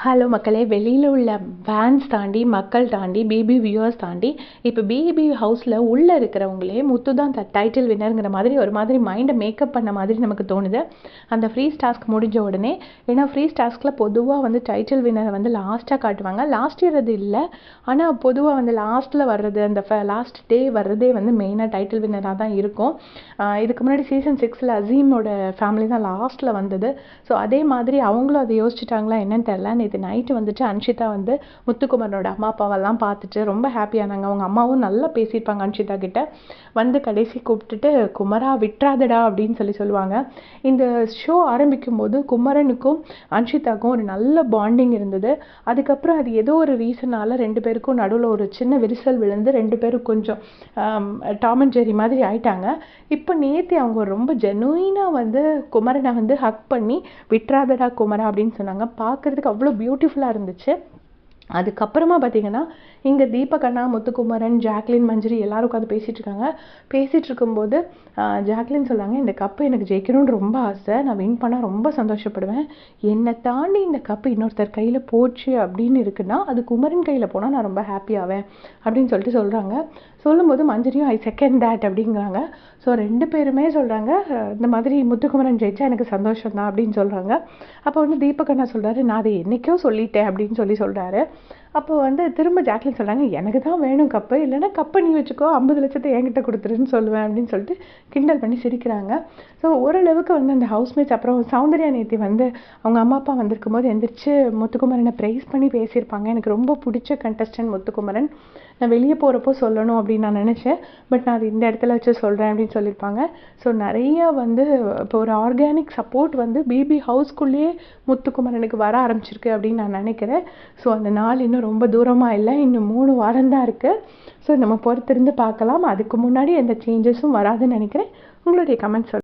Hello மக்களே, வெளியில் உள்ள ஃபேன்ஸ் தாண்டி, மக்கள் தாண்டி, பிபி வியூவர்ஸ் தாண்டி, இப்போ பிபி ஹவுஸில் உள்ளே இருக்கிறவங்களே முத்து தான் டைட்டில் வின்னருங்கிற மாதிரி ஒரு மாதிரி மைண்டை மேக்கப் பண்ண மாதிரி நமக்கு தோணுது. அந்த ஃப்ரீஸ் டாஸ்க் முடிஞ்ச உடனே, ஏன்னா ஃப்ரீஸ் டாஸ்கில் பொதுவாக வந்து டைட்டில் வின்னரை வந்து லாஸ்ட்டாக காட்டுவாங்க. லாஸ்ட் இயர் அது இல்லை, ஆனால் பொதுவாக வந்து லாஸ்ட்டில் வர்றது, அந்த லாஸ்ட் டே வர்றதே வந்து மெயினாக டைட்டில் வின்னராக தான் இருக்கும். இதுக்கு முன்னாடி சீசன் 6 அசீமோட ஃபேமிலி தான் லாஸ்ட்டில் வந்தது. ஸோ அதே மாதிரி அவங்களும் அதை யோசிச்சுட்டாங்களா என்னன்னு தெரியல. நேற்று நைட்டு வந்துட்டு அன்ஷிதா வந்து முத்துக்குமரனோட அம்மா அப்பாவெல்லாம் பார்த்துட்டு ரொம்ப ஹாப்பியானாங்க. அவங்க அம்மாவும் நல்லா பேசியிருப்பாங்க அன்ஷிதா கிட்ட. வந்து கடைசி கூப்பிட்டுட்டு, குமரா விட்டுறாதடா அப்படின்னு சொல்லுவாங்க. இந்த ஷோ ஆரம்பிக்கும் போது குமரனுக்கும் அன்ஷிதாவுக்கும் ஒரு நல்ல பாண்டிங் இருந்தது. அதுக்கப்புறம் அது ஏதோ ஒரு ரீசனால் 2 பேருக்கும் நடுவில் ஒரு சின்ன விரிசல் விழுந்து 2 பேரும் கொஞ்சம் டாம் அண்ட் ஜெர்ரி மாதிரி ஆயிட்டாங்க. இப்போ நேற்று அவங்க ரொம்ப ஜெனுயினாக வந்து குமரனை வந்து ஹக் பண்ணி விட்டுறாதடா குமரா அப்படின்னு சொன்னாங்க. பார்க்குறதுக்கு அவ்வளோ பியூட்டிஃபுல்லாக இருந்துச்சு. அதுக்கப்புறமா பார்த்தீங்கன்னா, இங்கே தீபக் அண்ணா, முத்துக்குமரன், ஜாக்லின், மஞ்சரி எல்லாரும் உட்காந்து பேசிகிட்டு இருக்காங்க. பேசிகிட்டு இருக்கும்போது ஜாக்லின் சொல்கிறாங்க, இந்த கப்பு எனக்கு ஜெயிக்கணும்னு ரொம்ப ஆசை, நான் வின் பண்ணால் ரொம்ப சந்தோஷப்படுவேன். என்னை தாண்டி இந்த கப்பு இன்னொருத்தர் கையில் போச்சு அப்படின்னு இருக்குன்னா, அது குமரன் கையில் போனால் நான் ரொம்ப ஹாப்பியாவேன் அப்படின்னு சொல்கிறாங்க. சொல்லும்போது மஞ்சரியும் ஐ செகண்ட் தேட் அப்படிங்கிறாங்க. ஸோ 2 பேருமே சொல்கிறாங்க, இந்த மாதிரி முத்துக்குமரன் ஜெயிச்சா எனக்கு சந்தோஷம் தான் அப்படின்னு சொல்கிறாங்க. அப்போ வந்து தீபக் அண்ணா சொல்கிறாரு, நான் அதை என்றைக்கோ சொல்லிட்டேன் அப்படின்னு சொல்கிறாரு. அப்போ வந்து திரும்ப ஜாக்லின் சொல்கிறாங்க, எனக்கு தான் வேணும் கப்பு, இல்லைன்னா கப்பை நீ வச்சுக்கோ, 50 லட்சத்தை என்கிட்ட கொடுத்துருன்னு சொல்லுவேன் அப்படின்னு சொல்லிட்டு கிண்டல் பண்ணி சிரிக்கிறாங்க. ஸோ ஓரளவுக்கு வந்து அந்த ஹவுஸ்மேட்ஸ், அப்புறம் சௌந்தர்யா நேத்தி வந்து அவங்க அம்மா அப்பா வந்திருக்கும் போது எந்திரிச்சு முத்துக்குமரனை ப்ரைஸ் பண்ணி பேசியிருப்பாங்க. எனக்கு ரொம்ப பிடிச்ச கண்டஸ்டன்ட் முத்துக்குமரன், நான் வெளியே போகிறப்போ சொல்லணும் அப்படின்னு நான் நினச்சேன், பட் நான் அது இந்த இடத்துல வச்சு சொல்கிறேன் அப்படின்னு சொல்லியிருப்பாங்க. ஸோ நிறைய வந்து இப்போ ஒரு ஆர்கானிக் சப்போர்ட் வந்து பிபி ஹவுஸ்க்குள்ளேயே முத்துக்குமரனுக்கு வர ஆரம்பிச்சிருக்கு அப்படின்னு நான் நினைக்கிறேன். ஸோ அந்த நாள் இன்னும் ரொம்ப தூரமாக இல்லை, இன்னும் 3 வாரம் தான் இருக்குது. ஸோ நம்ம பொறுத்திருந்து பார்க்கலாம். அதுக்கு முன்னாடி எந்த சேஞ்சஸும் வராதுன்னு நினைக்கிறேன். உங்களுடைய கமெண்ட்ஸ்